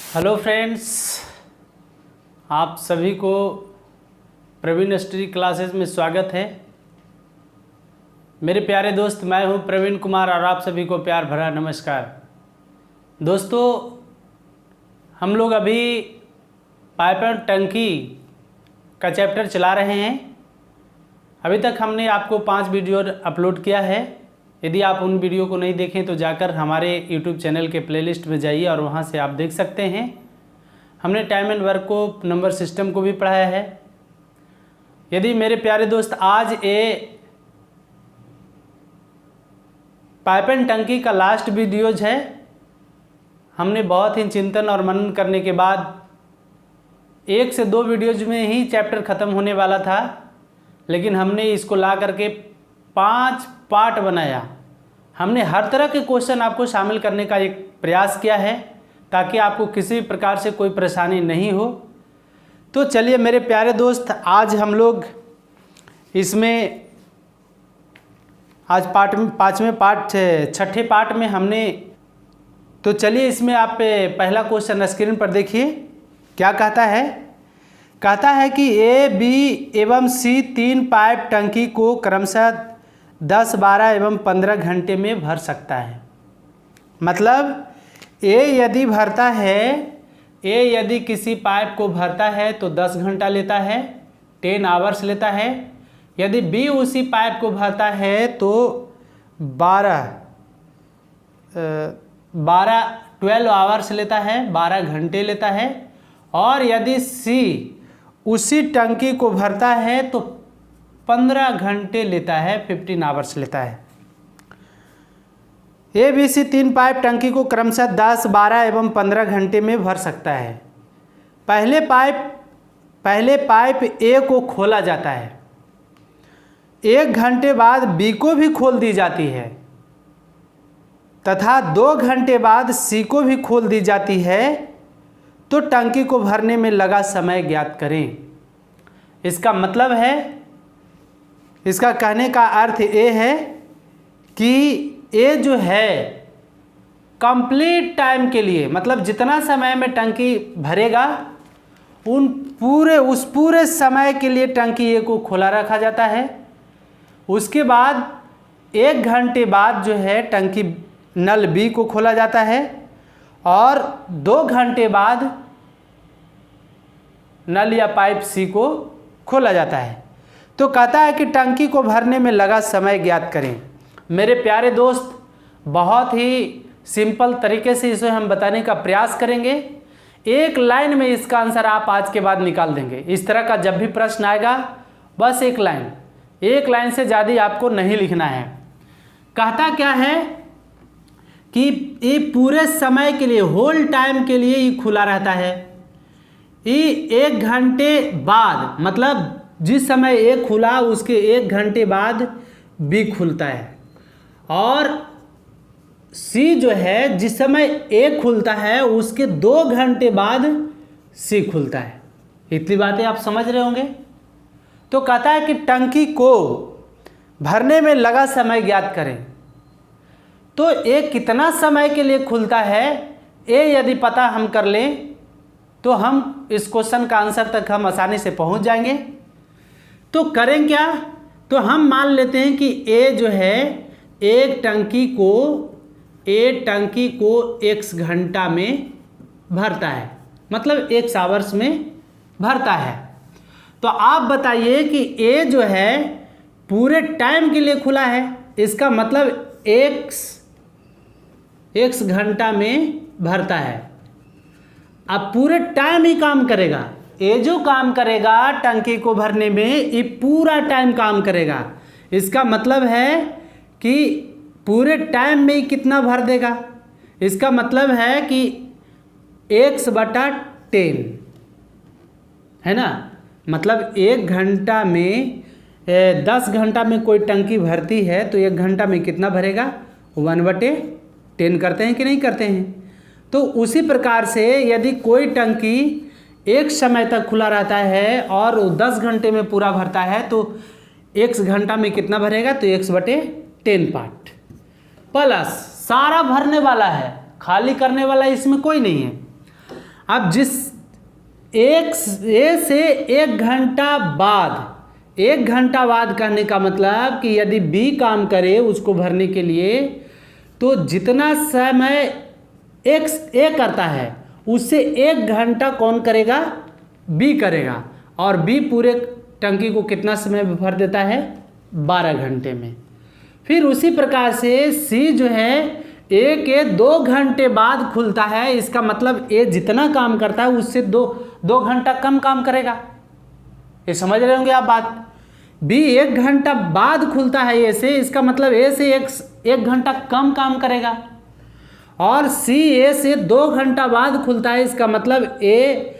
Hello friends, आप सभी को प्रवीण स्टडी क्लासेस में स्वागत है। मेरे प्यारे दोस्त, मैं हूं प्रवीण कुमार और आप सभी को प्यार भरा नमस्कार। दोस्तों, हम लोग अभी पाइप एंड टंकी का चैप्टर चला रहे हैं। अभी तक हमने आपको 5 वीडियो अपलोड किया है। यदि आप उन वीडियो को नहीं देखें तो जाकर हमारे YouTube चैनल के प्लेलिस्ट में जाइए और वहां से आप देख सकते हैं। हमने टाइम एंड वर्क को, नंबर सिस्टम को भी पढ़ाया है। यदि मेरे प्यारे दोस्त आज पाइप एंड टंकी का लास्ट वीडियोज है, हमने बहुत ही चिंतन और मनन करने के बाद 1 से 2 वीडियोज में ही चैप्टर ख़त्म होने वाला था, लेकिन हमने इसको ला करके 5 पार्ट बनाया। हमने हर तरह के क्वेश्चन आपको शामिल करने का एक प्रयास किया है ताकि आपको किसी प्रकार से कोई परेशानी नहीं हो। तो चलिए मेरे प्यारे दोस्त, आज हम लोग इसमें आज छठे पार्ट में हमने, तो चलिए इसमें आप पहला क्वेश्चन स्क्रीन पर देखिए। क्या कहता है कि ए, बी एवं सी 3 पाइप टंकी को क्रमशः 10, 12 एवं 15 घंटे में भर सकता है। मतलब ए यदि किसी पाइप को भरता है तो 10 घंटा लेता है, 10 आवर्स लेता है। यदि बी उसी पाइप को भरता है तो 12 आवर्स लेता है, 12 घंटे लेता है। और यदि सी उसी टंकी को भरता है तो 15 घंटे लेता है, 15 आवर्स लेता है। ए, बी, सी 3 पाइप टंकी को क्रमशः 10, 12 एवं 15 घंटे में भर सकता है। पहले पाइप ए को खोला जाता है, 1 घंटे बाद बी को भी खोल दी जाती है तथा 2 घंटे बाद सी को भी खोल दी जाती है। तो टंकी को भरने में लगा समय ज्ञात करें। इसका मतलब है, इसका कहने का अर्थ ये है कि ये जो है कंप्लीट टाइम के लिए, मतलब जितना समय में टंकी भरेगा उस पूरे समय के लिए टंकी ए को खुला रखा जाता है। उसके बाद 1 घंटे बाद जो है टंकी नल बी को खोला जाता है और 2 घंटे बाद नल या पाइप सी को खोला जाता है। तो कहता है कि टंकी को भरने में लगा समय ज्ञात करें। मेरे प्यारे दोस्त, बहुत ही सिंपल तरीके से इसे हम बताने का प्रयास करेंगे। एक लाइन में इसका आंसर आप आज के बाद निकाल देंगे। इस तरह का जब भी प्रश्न आएगा बस एक लाइन से ज़्यादा आपको नहीं लिखना है। कहता क्या है कि ये पूरे समय के लिए, होल टाइम के लिए ये खुला रहता है। ये 1 घंटे बाद, मतलब जिस समय ए खुला उसके 1 घंटे बाद बी खुलता है। और सी जो है जिस समय ए खुलता है उसके 2 घंटे बाद सी खुलता है। इतनी बातें आप समझ रहे होंगे। तो कहता है कि टंकी को भरने में लगा समय ज्ञात करें। तो ए कितना समय के लिए खुलता है, ए यदि पता हम कर लें तो हम इस क्वेश्चन का आंसर तक हम आसानी से पहुंच जाएंगे। तो करें क्या, तो हम मान लेते हैं कि ए जो है एक टंकी को x घंटा में भरता है, मतलब x आवर्स में भरता है। तो आप बताइए कि ए जो है पूरे टाइम के लिए खुला है, इसका मतलब x घंटा में भरता है। अब पूरे टाइम ही काम करेगा। ये जो काम करेगा टंकी को भरने में, ये पूरा टाइम काम करेगा। इसका मतलब है कि पूरे टाइम में कितना भर देगा। इसका मतलब है कि x/10 है ना। मतलब 1 घंटा में 10 घंटा में कोई टंकी भरती है तो 1 घंटा में कितना भरेगा, 1/10 करते हैं कि नहीं करते हैं। तो उसी प्रकार से यदि कोई टंकी एक समय तक खुला रहता है और 10 घंटे में पूरा भरता है तो x घंटा में कितना भरेगा, तो x/10 पार्ट प्लस सारा भरने वाला है, खाली करने वाला इसमें कोई नहीं है। अब जिस ए से 1 घंटा बाद, 1 घंटा बाद कहने का मतलब कि यदि बी काम करे उसको भरने के लिए, तो जितना समय ए करता है उससे 1 घंटा कौन करेगा, बी करेगा। और बी पूरे टंकी को कितना समय में भर देता है, 12 घंटे में। फिर उसी प्रकार से सी जो है ए के 2 घंटे बाद खुलता है। इसका मतलब ए जितना काम करता है उससे 2 घंटा कम काम करेगा। ये समझ रहे होंगे आप बात। बी 1 घंटा बाद खुलता है ए से, इसका मतलब ए से 1 घंटा कम काम करेगा। और सी ए से 2 घंटा बाद खुलता है, इसका मतलब ए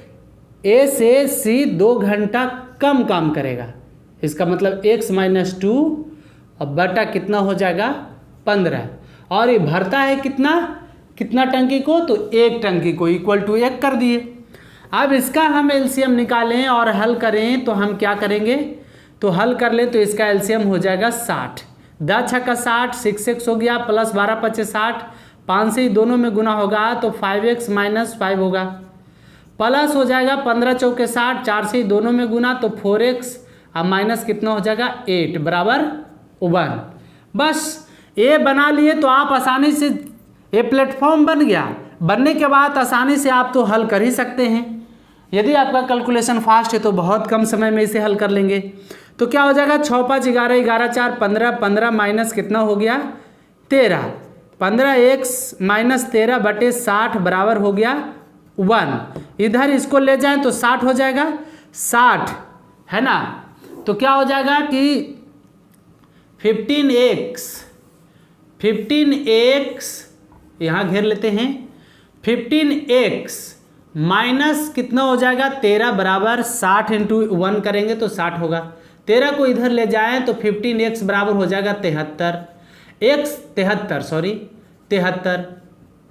से सी 2 घंटा कम काम करेगा। इसका मतलब x - 2 और बटा कितना हो जाएगा, 15। और ये भरता है कितना टंकी को, तो 1 टंकी को इक्वल टू 1 कर दिए। अब इसका हम एलसीएम निकालें और हल करें तो हम क्या करेंगे, तो हल कर लें तो इसका एलसीएम हो जाएगा 60। 10 छक्का 60, 6x हो गया, प्लस 12 × 5 = 60, 5 से ही दोनों में गुना होगा तो 5x - 5 होगा, प्लस हो जाएगा 15 चौके 60, 4 से ही दोनों में गुना तो 4x, अब माइनस कितना हो जाएगा 8 बराबर 1। बस ये बना लिए तो आप आसानी से, ये प्लेटफॉर्म बन गया। बनने के बाद आसानी से आप तो हल कर ही सकते हैं। यदि आपका कैलकुलेशन फास्ट है तो बहुत कम समय में इसे हल कर लेंगे। तो क्या हो जाएगा, 6 × 5 = 11, 11 × 4 = 15, 15 माइनस कितना हो गया 13, 15x - 13 बटे 60 बराबर हो गया 1। इधर इसको ले जाएं तो 60 हो जाएगा, 60 है ना। तो क्या हो जाएगा कि 15x यहाँ घेर लेते हैं, 15x माइनस कितना हो जाएगा 13 बराबर 60 × 1 करेंगे तो 60 होगा। 13 को इधर ले जाएं तो 15x बराबर हो जाएगा 73,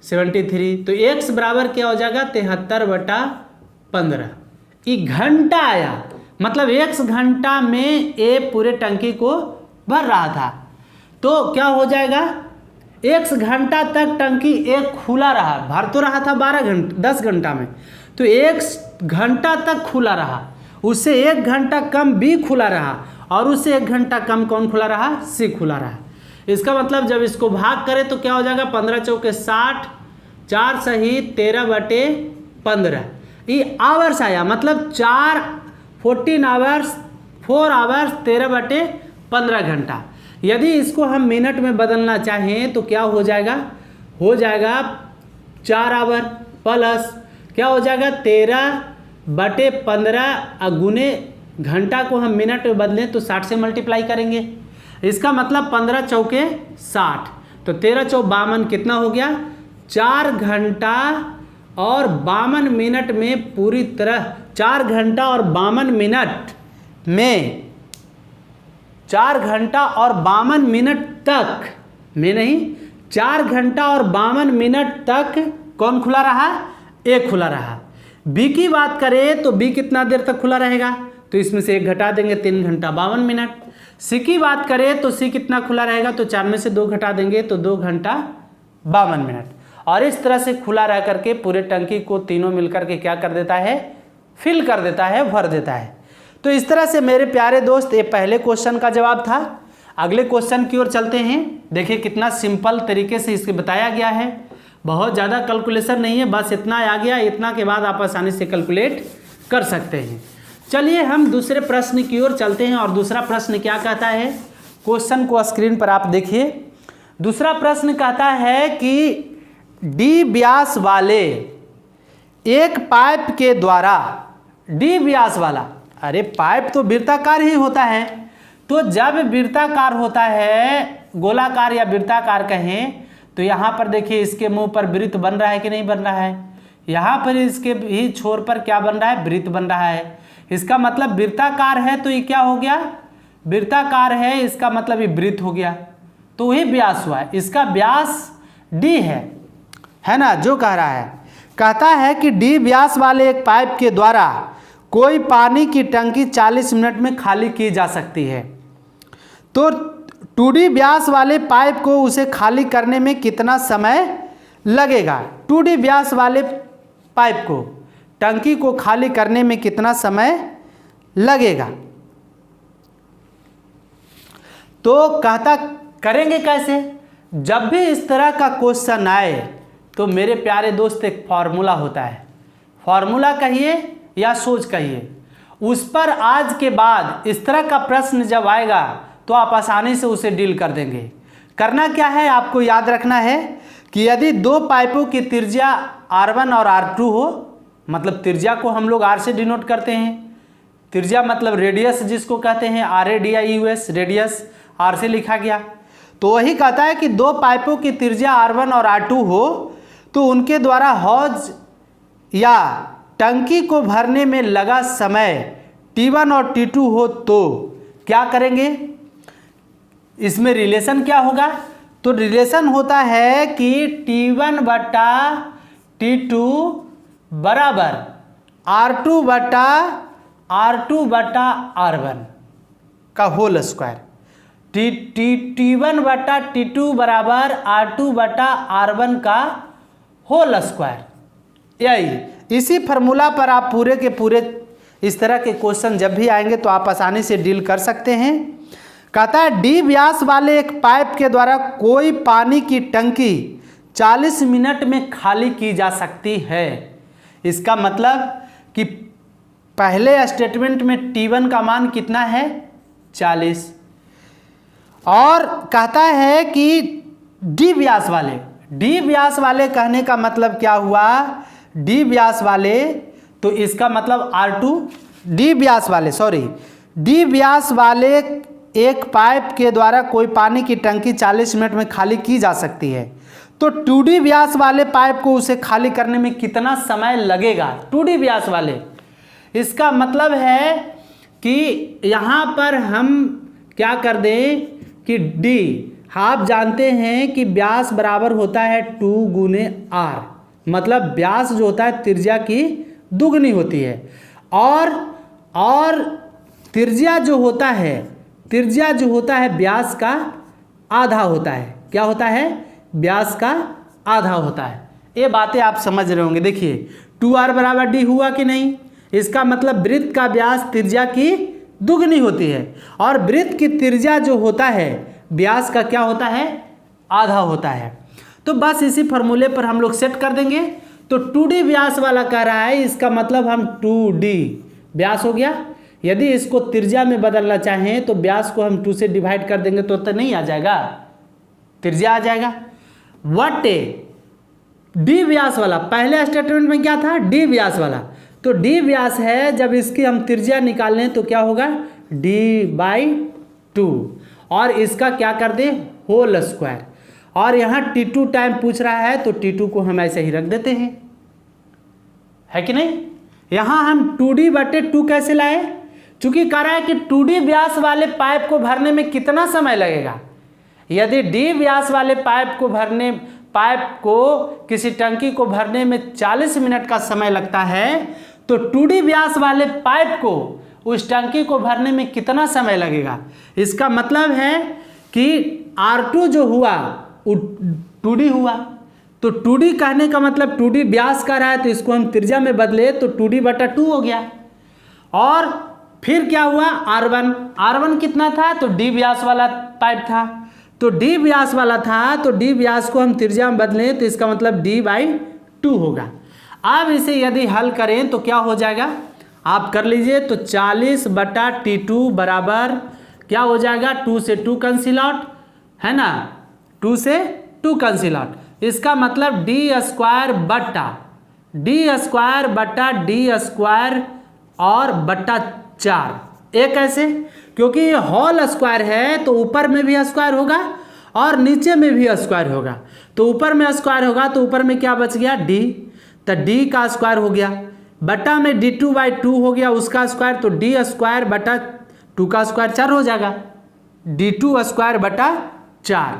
73 तो x बराबर क्या हो जाएगा 73/15। ये घंटा आया, मतलब 1 घंटा में ए पूरे टंकी को भर रहा था। तो क्या हो जाएगा, 1 घंटा तक टंकी एक खुला रहा, भर तो रहा था 10 घंटा में, तो 1 घंटा तक खुला रहा। उससे 1 घंटा कम बी खुला रहा और उससे 1 घंटा कम कौन खुला रहा, सी खुला रहा। इसका मतलब जब इसको भाग करें तो क्या हो जाएगा, 15 चौके 60, 4 सही 13/15। ये आवर्स आया, मतलब 14 आवर्स 4 आवर्स 13/15 घंटा। यदि इसको हम मिनट में बदलना चाहें तो क्या हो जाएगा, 4 आवर प्लस क्या हो जाएगा 13/15 गुने घंटा को हम मिनट में बदलें तो 60 से मल्टीप्लाई करेंगे। इसका मतलब 15 चौके 60, तो 13 चौ 52 कितना हो गया, 4 घंटा और 52 मिनट में पूरी तरह 4 घंटा और 52 मिनट में 4 घंटा और 52 मिनट तक में नहीं, 4 घंटा और 52 मिनट तक कौन खुला रहा, ए खुला रहा। बी की बात करें तो बी कितना देर तक खुला रहेगा, तो इसमें से 1 घटा देंगे 3 घंटा 52 मिनट। सी की बात करें तो सी कितना खुला रहेगा, तो 4 में से 2 घटा देंगे तो 2 घंटा 52 मिनट। और इस तरह से खुला रह करके पूरे टंकी को तीनों मिलकर के क्या कर देता है, फिल कर देता है, भर देता है। तो इस तरह से मेरे प्यारे दोस्त ये पहले क्वेश्चन का जवाब था। अगले क्वेश्चन की ओर चलते हैं। देखिए कितना सिंपल तरीके से इसके बताया गया है, बहुत ज़्यादा कैलकुलेशन नहीं है, बस इतना आ गया, इतना के बाद आप आसानी से कैलकुलेट कर सकते हैं। चलिए हम दूसरे प्रश्न की ओर चलते हैं। और दूसरा प्रश्न क्या कहता है, क्वेश्चन को स्क्रीन पर आप देखिए। दूसरा प्रश्न कहता है कि डी व्यास वाले एक पाइप के द्वारा, डी व्यास वाला, अरे पाइप तो वृत्ताकार ही होता है, तो जब वृत्ताकार होता है, गोलाकार या वृत्ताकार कहें, तो यहाँ पर देखिए इसके मुंह पर वृत्त बन रहा है कि नहीं बन रहा है, यहाँ पर इसके ही छोर पर क्या बन रहा है, वृत्त बन रहा है। इसका मतलब वृत्ताकार है तो ये क्या हो गया, वृत्ताकार है, इसका मतलब ये वृत्त हो गया, तो वही व्यास हुआ है। इसका व्यास डी है ना, जो कह रहा है, कहता है कि डी व्यास वाले एक पाइप के द्वारा कोई पानी की टंकी 40 मिनट में खाली की जा सकती है, तो 2D व्यास वाले पाइप को उसे खाली करने में कितना समय लगेगा। 2D व्यास वाले पाइप को टंकी को खाली करने में कितना समय लगेगा। तो कहता करेंगे कैसे, जब भी इस तरह का क्वेश्चन आए तो मेरे प्यारे दोस्त एक फॉर्मूला होता है, फॉर्मूला कहिए या सोच कहिए, उस पर आज के बाद इस तरह का प्रश्न जब आएगा तो आप आसानी से उसे डील कर देंगे। करना क्या है, आपको याद रखना है कि यदि दो पाइपों की त्रिज्या R1 और R2 हो, मतलब त्रिज्या को हम लोग R से डिनोट करते हैं, त्रिज्या मतलब रेडियस जिसको कहते हैं, RADIUS, रेडियस R से लिखा गया। तो वही कहता है कि दो पाइपों की त्रिज्या R1 और R2 हो तो उनके द्वारा हौज या टंकी को भरने में लगा समय T1 और T2 हो तो क्या करेंगे, इसमें रिलेशन क्या होगा। तो रिलेशन होता है कि T1 बटा T2 बराबर R2 बटा R1 का होल स्क्वायर। T1 बटा T2 बराबर R2 बटा R1 का होल स्क्वायर। यही इसी फार्मूला पर आप पूरे के पूरे इस तरह के क्वेश्चन जब भी आएंगे तो आप आसानी से डील कर सकते हैं। कहता है D व्यास वाले एक पाइप के द्वारा कोई पानी की टंकी 40 मिनट में खाली की जा सकती है। इसका मतलब कि पहले स्टेटमेंट में T1 का मान कितना है 40, और कहता है कि D व्यास वाले कहने का मतलब क्या हुआ, D व्यास वाले, तो इसका मतलब D व्यास वाले एक पाइप के द्वारा कोई पानी की टंकी 40 मिनट में खाली की जा सकती है। तो 2D व्यास वाले पाइप को उसे खाली करने में कितना समय लगेगा, 2D व्यास वाले। इसका मतलब है कि यहाँ पर हम क्या कर दें कि D, आप जानते हैं कि व्यास बराबर होता है 2 गुने R, मतलब व्यास जो होता है त्रिज्या की दुगनी होती है, और त्रिज्या जो होता है व्यास का आधा होता है। क्या होता है, व्यास का आधा होता है। ये बातें आप समझ रहे होंगे। देखिए 2R बराबर D हुआ कि नहीं, इसका मतलब वृत्त का व्यास त्रिज्या की दुगनी होती है, और वृत्त की त्रिज्या जो होता है व्यास का क्या होता है, आधा होता है। तो बस इसी फॉर्मूले पर हम लोग सेट कर देंगे। तो 2D व्यास वाला कह रहा है, इसका मतलब हम 2D व्यास हो गया। यदि इसको त्रिज्या में बदलना चाहें तो व्यास को हम 2 से डिवाइड कर देंगे तो नहीं आ जाएगा, त्रिज्या आ जाएगा। वटे D व्यास वाला, पहले स्टेटमेंट में क्या था, D व्यास वाला, तो D व्यास है, जब इसकी हम त्रिज्या निकाल लें तो क्या होगा D/2, और इसका क्या कर दें होल स्क्वायर। और यहाँ T2 टाइम पूछ रहा है तो T2 को हम ऐसे ही रख देते हैं, है कि नहीं। यहाँ हम 2D/2 कैसे लाए, चूंकि कह रहा है कि 2D व्यास वाले पाइप को भरने में कितना समय लगेगा। यदि D व्यास वाले पाइप को किसी टंकी को भरने में 40 मिनट का समय लगता है, तो 2D व्यास वाले पाइप को उस टंकी को भरने में कितना समय लगेगा। इसका मतलब है कि R2 जो हुआ 2D हुआ, तो 2D कहने का मतलब 2D व्यास का रहा है, तो इसको हम त्रिज्या में बदले तो 2D/2 हो गया। और फिर क्या हुआ, R1 कितना था, तो D व्यास वाला पाइप था, तो D व्यास वाला था, तो D व्यास को हम त्रिज्या में बदलें तो इसका मतलब D/2 होगा। अब इसे यदि हल करें तो क्या हो जाएगा, आप कर लीजिए। तो 40/T2 बराबर क्या हो जाएगा, 2 से 2 कैंसिल आउट, है ना, 2 से 2 कैंसिल आउट। इसका मतलब D² और बट्टा 4। एक कैसे, क्योंकि ये होल स्क्वायर है तो ऊपर में भी स्क्वायर होगा और नीचे में भी स्क्वायर होगा। तो ऊपर में स्क्वायर होगा तो ऊपर में क्या बच गया D, तो D का स्क्वायर हो गया, बटा में D2/2 हो गया उसका स्क्वायर, तो D²/2 का स्क्वायर 4 हो जाएगा, D2²/4।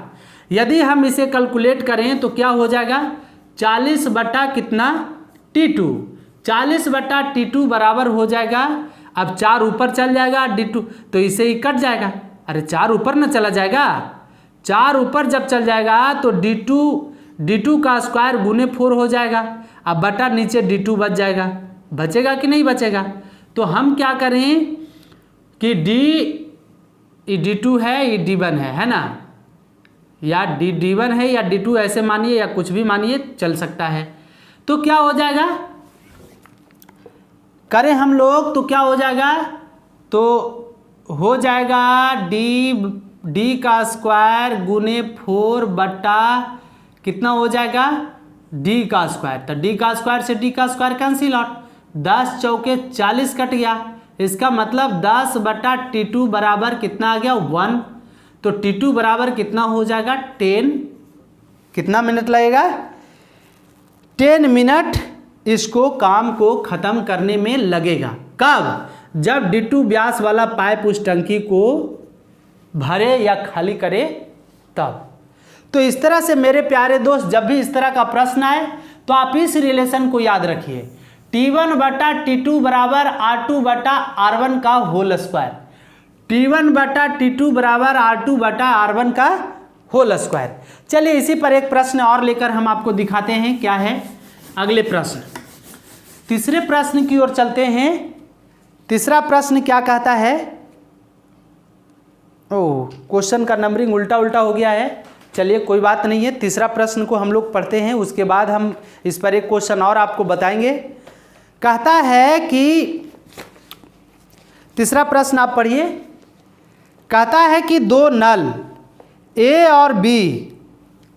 यदि हम इसे कैलकुलेट करें तो क्या हो जाएगा, 40 बटा कितना T2, 40/T2 बराबर हो जाएगा, अब 4 ऊपर चल जाएगा D2, तो इसे ही कट जाएगा। अरे 4 ऊपर ना चला जाएगा, 4 ऊपर जब चल जाएगा तो D2 का स्क्वायर गुने 4 हो जाएगा, अब बटा नीचे D2 बच जाएगा, बचेगा कि नहीं बचेगा? तो हम क्या करें कि D2 है, ये D1 है ना, या D1 है या D2 ऐसे मानिए या कुछ भी मानिए, चल सकता है। तो क्या हो जाएगा, करें हम लोग तो क्या हो जाएगा, तो हो जाएगा D का स्क्वायर गुने 4 बटा कितना हो जाएगा, D का स्क्वायर। तो D का स्क्वायर से D का स्क्वायर कैंसिल आउट, 10 चौके 40 कट गया। इसका मतलब 10 बटा T2 बराबर कितना आ गया, 1। तो T2 बराबर कितना हो जाएगा, 10। कितना मिनट लगेगा, 10 मिनट इसको काम को ख़त्म करने में लगेगा। कब, जब D2 व्यास वाला पाइप उस टंकी को भरे या खाली करे तब। तो इस तरह से मेरे प्यारे दोस्त, जब भी इस तरह का प्रश्न आए तो आप इस रिलेशन को याद रखिए, T1 बटा T2 बराबर R2 बटा R1 का होल स्क्वायर। T1 बटा T2 बराबर R2 बटा R1 का होल स्क्वायर। चलिए इसी पर एक प्रश्न और लेकर हम आपको दिखाते हैं क्या है अगले प्रश्न। तीसरे प्रश्न की ओर चलते हैं। तीसरा प्रश्न क्या कहता है, ओह क्वेश्चन का नंबरिंग उल्टा उल्टा हो गया है, चलिए कोई बात नहीं है। तीसरा प्रश्न को हम लोग पढ़ते हैं, उसके बाद हम इस पर एक क्वेश्चन और आपको बताएंगे। कहता है कि तीसरा प्रश्न आप पढ़िए। कहता है कि दो नल ए और बी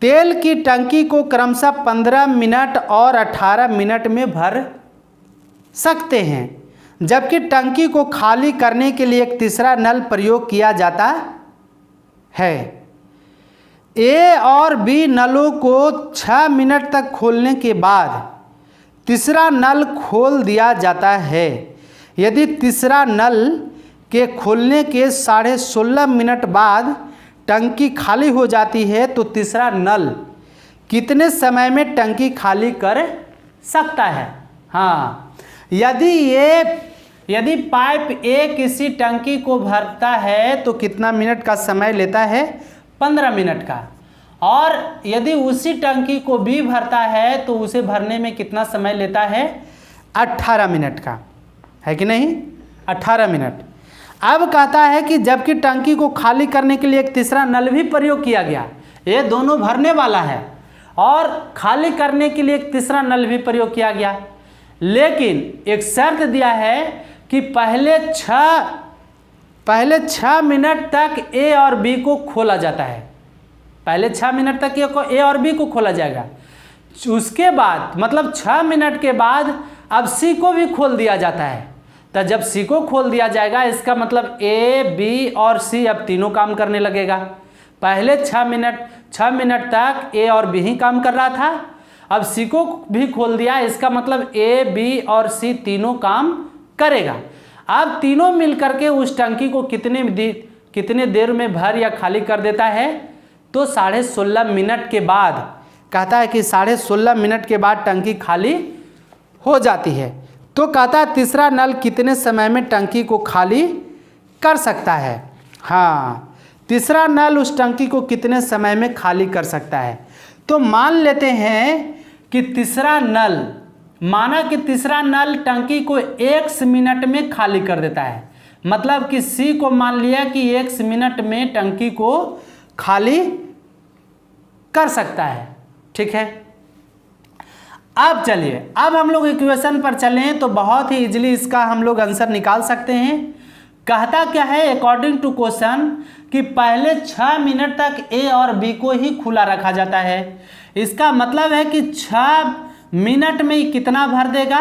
तेल की टंकी को क्रमशः 15 मिनट और 18 मिनट में भर सकते हैं, जबकि टंकी को खाली करने के लिए एक तीसरा नल प्रयोग किया जाता है। ए और बी नलों को 6 मिनट तक खोलने के बाद तीसरा नल खोल दिया जाता है। यदि तीसरा नल के खोलने के 16.5 मिनट बाद टंकी खाली हो जाती है तो तीसरा नल कितने समय में टंकी खाली कर सकता है। हाँ, यदि पाइप ए किसी टंकी को भरता है तो कितना मिनट का समय लेता है, 15 मिनट का। और यदि उसी टंकी को बी भरता है तो उसे भरने में कितना समय लेता है, 18 मिनट का, है कि नहीं, 18 मिनट। अब कहता है कि जबकि टंकी को खाली करने के लिए एक तीसरा नल भी प्रयोग किया गया, ये दोनों भरने वाला है और खाली करने के लिए एक तीसरा नल भी प्रयोग किया गया, लेकिन एक शर्त दिया है कि पहले 6 मिनट तक ए और बी को खोला जाता है। पहले 6 मिनट तक ए और बी को खोला जाएगा, उसके बाद मतलब 6 मिनट के बाद अब सी को भी खोल दिया जाता है। तो जब सी को खोल दिया जाएगा इसका मतलब ए बी और सी अब तीनों काम करने लगेगा। पहले 6 मिनट तक ए और बी ही काम कर रहा था, अब सी को भी खोल दिया, इसका मतलब ए बी और सी तीनों काम करेगा। अब तीनों मिलकर के उस टंकी को कितने देर में भर या खाली कर देता है, तो 16.5 मिनट के बाद। कहता है कि 16.5 मिनट के बाद टंकी खाली हो जाती है। तो कहता है तीसरा नल कितने समय में टंकी को खाली कर सकता है। हाँ, तीसरा नल उस टंकी को कितने समय में खाली कर सकता है। तो मान लेते हैं कि तीसरा नल, माना कि तीसरा नल टंकी को 1 मिनट में खाली कर देता है, मतलब कि सी को मान लिया कि 1 मिनट में टंकी को खाली कर सकता है। ठीक है, अब चलिए, अब हम लोग इक्वेशन पर चलें तो बहुत ही इजीली इसका हम लोग आंसर निकाल सकते हैं। कहता क्या है अकॉर्डिंग टू क्वेश्चन कि पहले 6 मिनट तक ए और बी को ही खुला रखा जाता है। इसका मतलब है कि 6 मिनट में कितना भर देगा,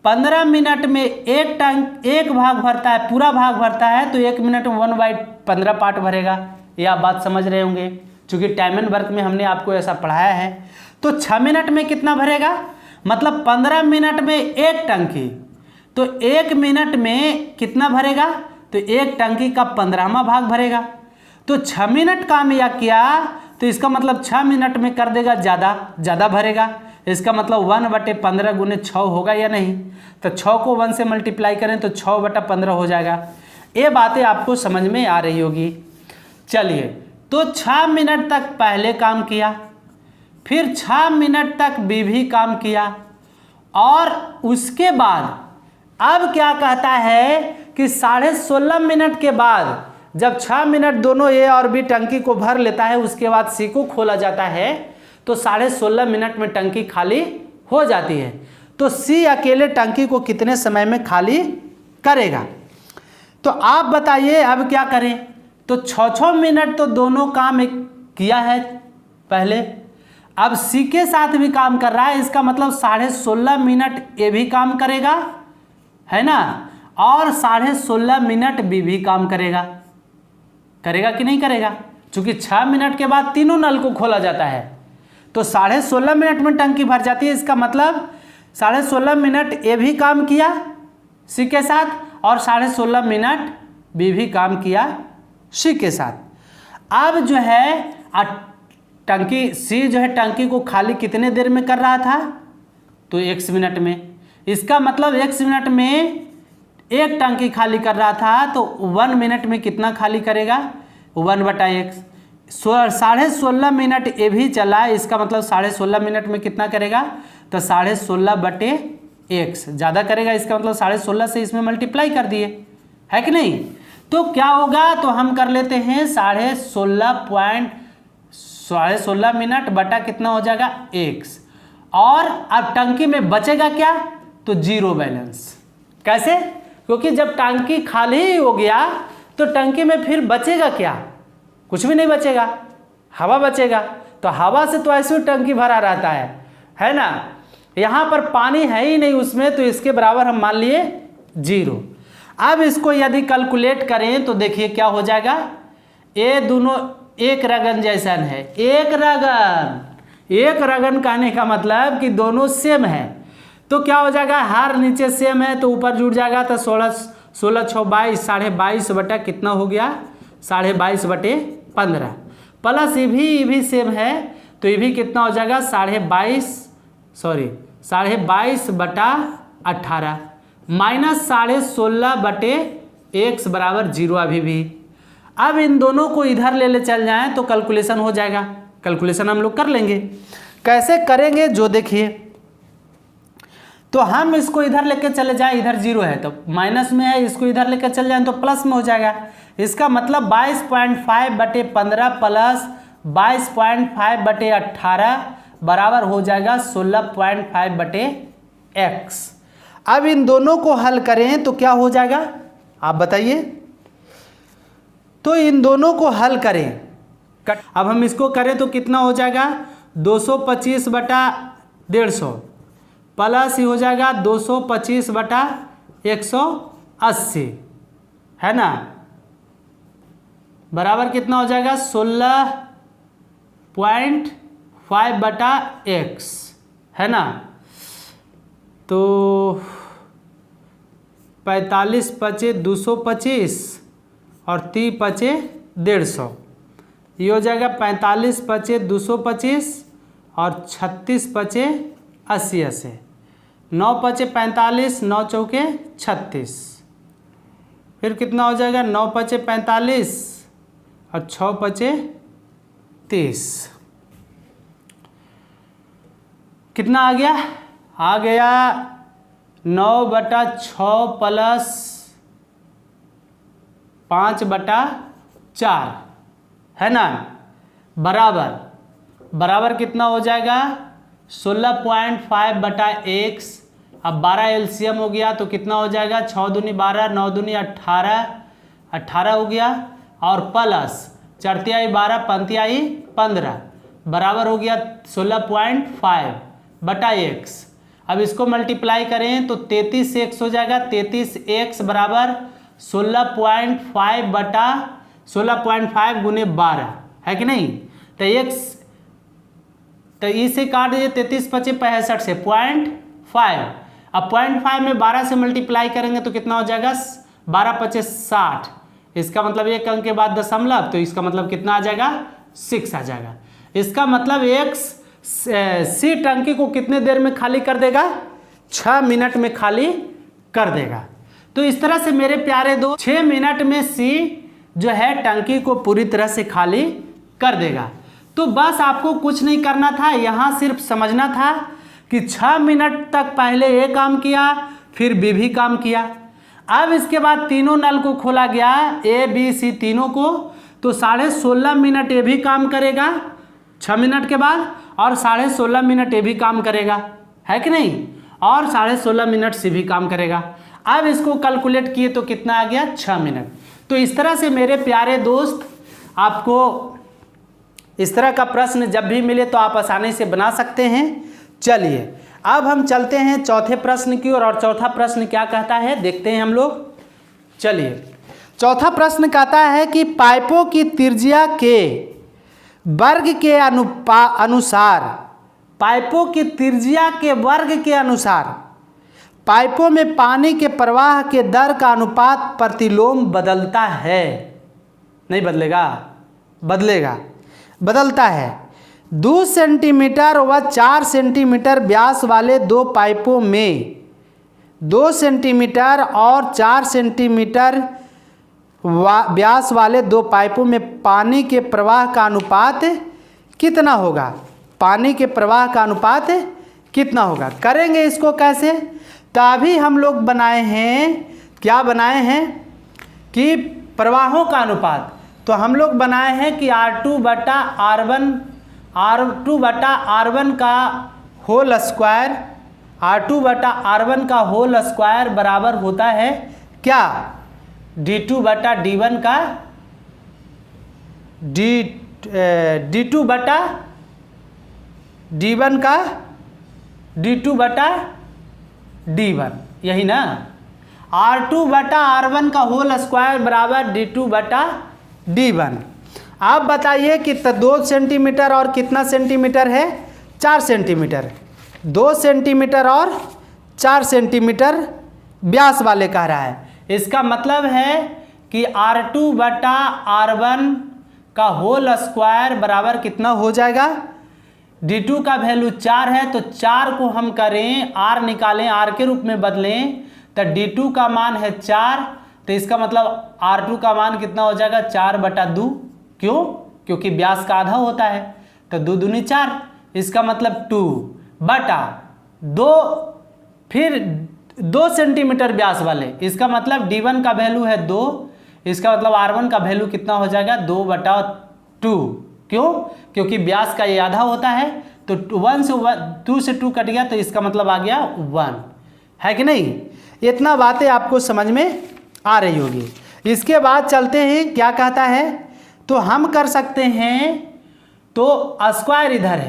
15 मिनट में एक भाग भरता है, पूरा भाग भरता है, तो 1 मिनट में 1/15 पार्ट भरेगा। ये आप बात समझ रहे होंगे, क्योंकि टाइम एंड वर्क में हमने आपको ऐसा पढ़ाया है। तो 6 मिनट में कितना भरेगा, मतलब 15 मिनट में एक टंकी, तो 1 मिनट में कितना भरेगा, तो एक टंकी का 15वां भाग भरेगा। तो 6 मिनट काम या किया तो इसका मतलब 6 मिनट में कर देगा ज़्यादा भरेगा। इसका मतलब 1/15 गुने 6 होगा या नहीं, तो 6 को 1 से मल्टीप्लाई करें तो 6/15 हो जाएगा। ये बातें आपको समझ में आ रही होगी। चलिए, तो 6 मिनट तक पहले काम किया, फिर 6 मिनट तक बी भी काम किया, और उसके बाद अब क्या कहता है कि 16.5 मिनट के बाद जब 6 मिनट दोनों ए और बी टंकी को भर लेता है, उसके बाद सी को खोला जाता है, तो 16.5 मिनट में टंकी खाली हो जाती है। तो सी अकेले टंकी को कितने समय में खाली करेगा? तो आप बताइए अब क्या करें। तो 6 मिनट तो दोनों काम किया है पहले, अब सी के साथ भी काम कर रहा है, इसका मतलब 16.5 मिनट ए भी काम करेगा, है ना, और 16.5 मिनट बी भी काम करेगा। करेगा कि नहीं करेगा? क्योंकि 6 मिनट के बाद तीनों नल को खोला जाता है, तो 16.5 मिनट में टंकी भर जाती है। इसका मतलब 16.5 मिनट ए भी काम किया सी के साथ, और 16.5 मिनट बी भी काम किया सी के साथ। अब जो है टंकी सी जो है टंकी को खाली कितने देर में कर रहा था? तो x मिनट में। इसका मतलब x मिनट में एक टंकी खाली कर रहा था, तो 1 मिनट में कितना खाली करेगा? 1/x। 16.5 मिनट ए भी चला, इसका मतलब 16.5 मिनट में कितना करेगा? तो 16.5/x ज़्यादा करेगा, इसका मतलब 16.5 से इसमें मल्टीप्लाई कर दिए, है कि नहीं? तो क्या होगा? तो हम कर लेते हैं 16.5 मिनट बटा कितना हो जाएगा? x। और अब टंकी में बचेगा क्या? तो 0 बैलेंस। कैसे? क्योंकि जब टंकी खाली ही हो गया तो टंकी में फिर बचेगा क्या? कुछ भी नहीं बचेगा, हवा बचेगा। तो हवा से तो ऐसे ही टंकी भरा रहता है ना। यहाँ पर पानी है ही नहीं उसमें, तो इसके बराबर हम मान लिए 0। अब इसको यदि कैलकुलेट करें तो देखिए क्या हो जाएगा। ये दोनों एक रगन जैसा है, एक रगन कहने का मतलब कि दोनों सेम है। तो क्या हो जाएगा? हर नीचे सेम है तो ऊपर जुड़ जाएगा, तो 16 6 22 22.5 बटा कितना हो गया? 22.5 प्लस ये भी सेम है, तो ये भी कितना हो जाएगा? 22.18 माइनस 16.5/x बराबर 0 अभी भी। अब इन दोनों को इधर ले चल जाएं तो कैलकुलेशन हो जाएगा। कैलकुलेशन हम लोग कर लेंगे। कैसे करेंगे जो देखिए, तो हम इसको इधर लेके चले जाएं, इधर 0 है तो माइनस में है, इसको इधर लेके चले जाएं तो प्लस में हो जाएगा। इसका मतलब 22.5/15 प्लस 22.5/18 बराबर हो जाएगा 16.5/x। अब इन दोनों को हल करें तो क्या हो जाएगा आप बताइए। तो इन दोनों को हल करें, अब हम इसको करें तो कितना हो जाएगा? 225/150 प्लस ही हो जाएगा 225/180, है ना, बराबर कितना हो जाएगा? 16.5/x, है ना। तो 45 पचे 225 और 30 पचे 150, ये हो जाएगा 45 पचे 225 और 36 पचे 80, 9 पचे 45, 9 चौके 36, फिर कितना हो जाएगा? 9 पचे 45 और 6 पचे 30, कितना आ गया? आ गया 9/6 प्लस 5/4, है ना, बराबर कितना हो जाएगा? 16.5/x। अब 12 एलसीएम हो गया तो कितना हो जाएगा? 6 दूनी 12, 9 दूनी 18 हो गया, और प्लस 4 तिहाई 12, 5 तिहाई 15 बराबर हो गया 16.5/x। अब इसको मल्टीप्लाई करें तो 33x हो जाएगा। 33x बराबर 16.5 गुने 12, है कि नहीं। तो x तो इसे काट दीजिए, 33 पचे 65 से 0.5। अब 0.5 में 12 से मल्टीप्लाई करेंगे तो कितना हो जाएगा? 12 पचे 60, इसका मतलब एक अंक के बाद दशमलव, तो इसका मतलब कितना आ जाएगा? 6 आ जाएगा। इसका मतलब x सी टंकी को कितने देर में खाली कर देगा? 6 मिनट में खाली कर देगा। तो इस तरह से मेरे प्यारे दोस्त 6 मिनट में सी जो है टंकी को पूरी तरह से खाली कर देगा। तो बस आपको कुछ नहीं करना था, यहाँ सिर्फ समझना था कि 6 मिनट तक पहले ए काम किया, फिर बी भी काम किया। अब इसके बाद तीनों नल को खोला गया, ए बी सी तीनों को, तो 16.5 मिनट ए भी काम करेगा 6 मिनट के बाद, और 16.5 मिनट ए भी काम करेगा, है कि नहीं, और 16.5 मिनट सी भी काम करेगा। अब इसको कैलकुलेट किए तो कितना आ गया, 6 मिनट। तो इस तरह से मेरे प्यारे दोस्त, आपको इस तरह का प्रश्न जब भी मिले तो आप आसानी से बना सकते हैं। चलिए अब हम चलते हैं चौथे प्रश्न की ओर, और चौथा प्रश्न क्या कहता है देखते हैं हम लोग। चलिए चौथा प्रश्न कहता है कि पाइपों की त्रिज्या के वर्ग के अनुसार, पाइपों की त्रिज्या के वर्ग के अनुसार पाइपों में पानी के प्रवाह के दर का अनुपात प्रतिलोम बदलता है। नहीं बदलेगा, बदलेगा, बदलता है। 2 सेंटीमीटर व 4 सेंटीमीटर व्यास वाले दो पाइपों में 2 सेंटीमीटर और 4 सेंटीमीटर व्यास वाले दो पाइपों में पानी के प्रवाह का अनुपात कितना होगा? पानी के प्रवाह का अनुपात कितना होगा? करेंगे इसको कैसे? तभी हम लोग बनाए हैं, क्या बनाए हैं कि प्रवाहों का अनुपात। तो हम लोग बनाए हैं कि R2 बटा R1 का होल स्क्वायर, R2 बटा R1 का होल स्क्वायर बराबर होता है क्या? D2 बटा D1 का D2 बटा D1 का D2 बटा D1, यही ना। R2 बटा R1 का होल स्क्वायर बराबर D2 बटा D1। आप बताइए कि 2 सेंटीमीटर और कितना सेंटीमीटर है? 4 सेंटीमीटर। 2 सेंटीमीटर और 4 सेंटीमीटर व्यास वाले कह रहा है। इसका मतलब है कि R2 बटा R1 का होल स्क्वायर बराबर कितना हो जाएगा? D2 का वैल्यू 4 है, तो 4 को हम करें R निकालें, R के रूप में बदलें, तो D2 का मान है 4, तो इसका मतलब R2 का मान कितना हो जाएगा? 4 बटा 2। क्यों? क्योंकि व्यास का आधा होता है, तो 2 दूनी 4, इसका मतलब 2 बटा 2, फिर 2 सेंटीमीटर व्यास वाले, इसका मतलब D1 का वैल्यू है 2, इसका मतलब R1 का वैल्यू कितना हो जाएगा? 2 बटा 2। क्यों? क्योंकि व्यास का ये आधा होता है, तो 2 से 2 कट गया, तो इसका मतलब आ गया 1, है कि नहीं? इतना बातें आपको समझ में आ रही होगी। इसके बाद चलते हैं, क्या कहता है, तो हम कर सकते हैं, तो स्क्वायर इधर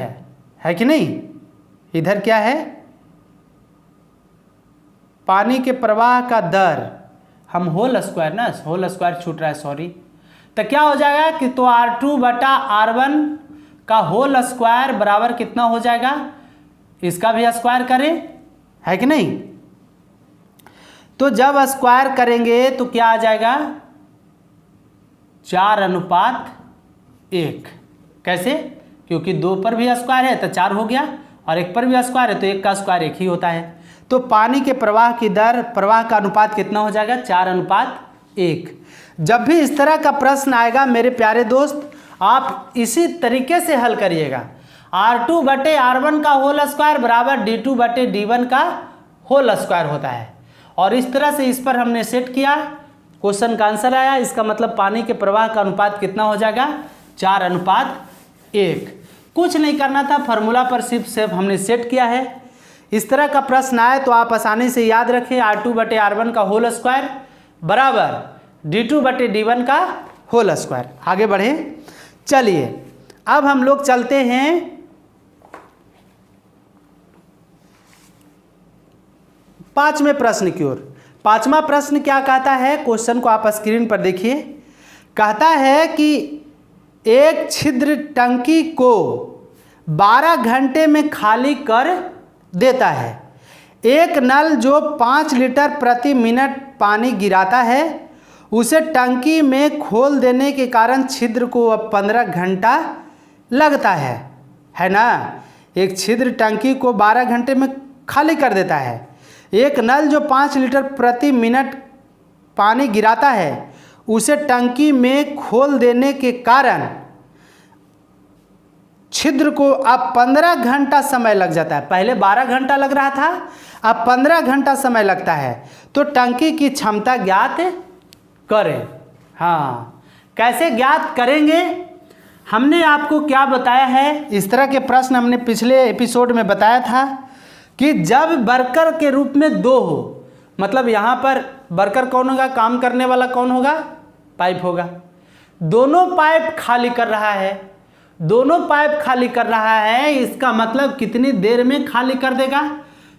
है कि नहीं? इधर क्या है? पानी के प्रवाह का दर, हम होल स्क्वायर ना, होल स्क्वायर छूट रहा है, सॉरी। तो क्या हो जाएगा कि तो R2 बटा R1 का होल स्क्वायर बराबर कितना हो जाएगा? इसका भी स्क्वायर करें, है कि नहीं? तो जब स्क्वायर करेंगे तो क्या आ जाएगा? 4:1। कैसे? क्योंकि 2 पर भी स्क्वायर है तो 4 हो गया, और 1 पर भी स्क्वायर है तो 1 का स्क्वायर 1 ही होता है। तो पानी के प्रवाह की दर, प्रवाह का अनुपात कितना हो जाएगा? 4:1। जब भी इस तरह का प्रश्न आएगा मेरे प्यारे दोस्त, आप इसी तरीके से हल करिएगा। R2 बटे R1 का होल स्क्वायर बराबर D2 बटे D1 का होल स्क्वायर होता है, और इस तरह से इस पर हमने सेट किया, क्वेश्चन का आंसर आया। इसका मतलब पानी के प्रवाह का अनुपात कितना हो जाएगा? 4:1। कुछ नहीं करना था, फार्मूला पर सिर्फ हमने सेट किया है। इस तरह का प्रश्न आए तो आप आसानी से याद रखें, R2 बटे R1 का होल स्क्वायर बराबर D2 बटे D1 का होल स्क्वायर। आगे बढ़े, चलिए अब हम लोग चलते हैं 5वें प्रश्न की ओर। 5वां प्रश्न क्या कहता है? क्वेश्चन को आप स्क्रीन पर देखिए। कहता है कि एक छिद्र टंकी को 12 घंटे में खाली कर देता है। एक नल जो 5 लीटर प्रति मिनट पानी गिराता है, उसे टंकी में खोल देने के कारण छिद्र को अब 15 घंटा लगता है ना। एक छिद्र टंकी को 12 घंटे में खाली कर देता है। एक नल जो 5 लीटर प्रति मिनट पानी गिराता है, उसे टंकी में खोल देने के कारण छिद्र को अब 15 घंटा समय लग जाता है। पहले 12 घंटा लग रहा था, अब 15 घंटा समय लगता है। तो टंकी की क्षमता ज्ञात करें। हाँ, कैसे ज्ञात करेंगे? हमने आपको क्या बताया है, इस तरह के प्रश्न हमने पिछले एपिसोड में बताया था कि जब वर्कर के रूप में 2 हो, मतलब यहाँ पर वर्कर कौन होगा, काम करने वाला कौन होगा, पाइप होगा। दोनों पाइप खाली कर रहा है, दोनों पाइप खाली कर रहा है, इसका मतलब कितनी देर में खाली कर देगा?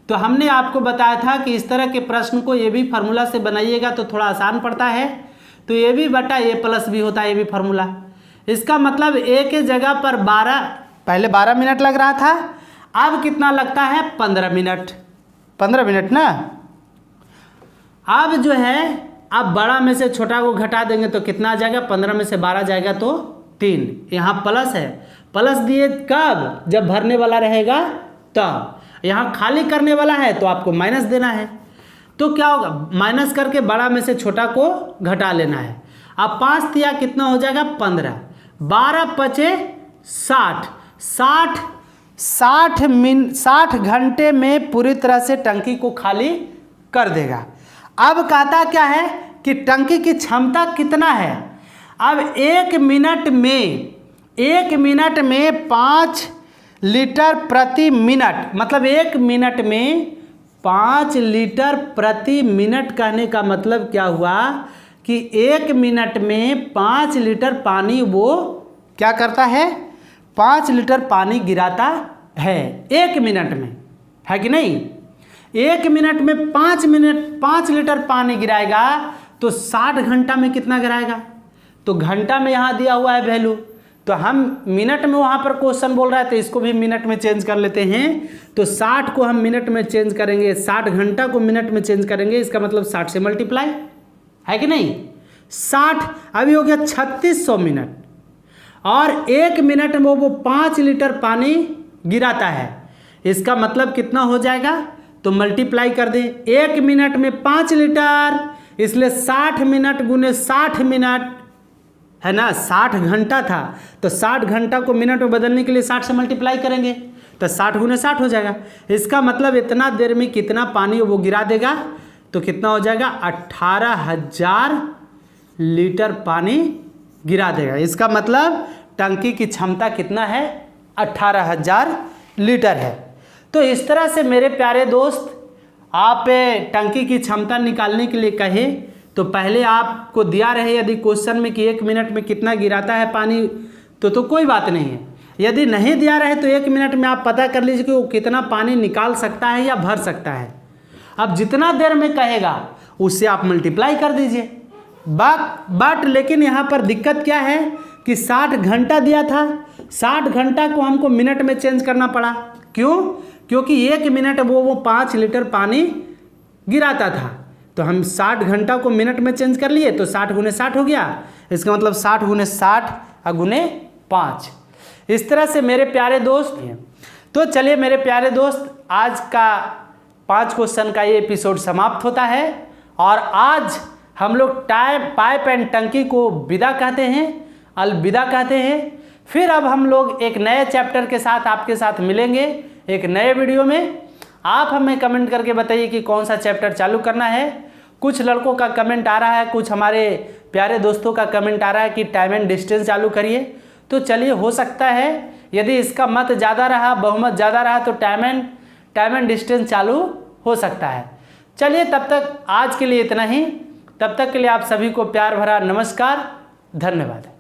तो हमने आपको बताया था कि इस तरह के प्रश्न को ए बी फार्मूला से बनाइएगा तो थोड़ा आसान पड़ता है। तो ए बी बटा ए प्लस बी होता है ए बी फार्मूला। इसका मतलब ए के जगह पर 12, पहले 12 मिनट लग रहा था, अब कितना लगता है, 15 मिनट। 15 मिनट ना। अब जो है, अब बड़ा में से छोटा को घटा देंगे तो कितना आ जाएगा, 15 में से 12 जाएगा तो 3। यहाँ प्लस है, प्लस दिए कब, जब भरने वाला रहेगा तब। यहाँ खाली करने वाला है तो आपको माइनस देना है। तो क्या होगा, माइनस करके बड़ा में से छोटा को घटा लेना है। अब 5 दिया कितना हो जाएगा, 15। 12 पचे 60, 60 घंटे में पूरी तरह से टंकी को खाली कर देगा। अब कहता क्या है कि टंकी की क्षमता कितना है। अब 1 मिनट में 5 लीटर प्रति मिनट, मतलब 1 मिनट में 5 लीटर प्रति मिनट कहने का मतलब क्या हुआ कि 1 मिनट में 5 लीटर पानी वो क्या करता है, 5 लीटर पानी गिराता है 1 मिनट में, है कि नहीं। 1 मिनट में 5 लीटर पानी गिराएगा तो 60 घंटा में कितना गिराएगा। तो घंटा में यहाँ दिया हुआ है वैल्यू, तो हम मिनट में वहाँ पर क्वेश्चन बोल रहा है तो इसको भी मिनट में चेंज कर लेते हैं। तो 60 को हम मिनट में चेंज करेंगे, 60 घंटा को मिनट में चेंज करेंगे, इसका मतलब 60 से मल्टीप्लाई, है कि नहीं। 60 अभी हो गया 3600 मिनट, और 1 मिनट में वो 5 लीटर पानी गिराता है, इसका मतलब कितना हो जाएगा, तो मल्टीप्लाई कर दें। 1 मिनट में 5 लीटर, इसलिए 60 मिनट गुने 60 मिनट, है ना। 60 घंटा था तो 60 घंटा को मिनट में बदलने के लिए 60 से मल्टीप्लाई करेंगे तो 60 गुने 60 हो जाएगा। इसका मतलब इतना देर में कितना पानी वो गिरा देगा, तो कितना हो जाएगा, 18,000 लीटर पानी गिरा देगा। इसका मतलब टंकी की क्षमता कितना है, 18,000 लीटर है। तो इस तरह से मेरे प्यारे दोस्त, आप टंकी की क्षमता निकालने के लिए कहे तो पहले आपको दिया रहे यदि क्वेश्चन में कि 1 मिनट में कितना गिराता है पानी, तो कोई बात नहीं है। यदि नहीं दिया रहे तो 1 मिनट में आप पता कर लीजिए कि वो कितना पानी निकाल सकता है या भर सकता है। अब जितना देर में कहेगा उससे आप मल्टीप्लाई कर दीजिए। बट लेकिन यहाँ पर दिक्कत क्या है कि 60 घंटा दिया था, 60 घंटा को हमको मिनट में चेंज करना पड़ा। क्यों? क्योंकि 1 मिनट वो 5 लीटर पानी गिराता था, तो हम 60 घंटा को मिनट में चेंज कर लिए तो 60 गुने 60 हो गया। इसका मतलब 60 गुने 60 गुने 5। इस तरह से मेरे प्यारे दोस्त, तो चलिए मेरे प्यारे दोस्त, आज का 5 क्वेश्चन का ये एपिसोड समाप्त होता है। और आज हम लोग पाइप एंड टंकी को विदा कहते हैं, अलविदा कहते हैं। फिर अब हम लोग एक नए चैप्टर के साथ आपके साथ मिलेंगे एक नए वीडियो में। आप हमें कमेंट करके बताइए कि कौन सा चैप्टर चालू करना है। कुछ लड़कों का कमेंट आ रहा है, कुछ हमारे प्यारे दोस्तों का कमेंट आ रहा है कि टाइम एंड डिस्टेंस चालू करिए। तो चलिए, हो सकता है यदि इसका मत ज़्यादा रहा, बहुमत ज़्यादा रहा, तो टाइम एंड डिस्टेंस चालू हो सकता है। चलिए, तब तक आज के लिए इतना ही। तब तक के लिए आप सभी को प्यार भरा नमस्कार, धन्यवाद।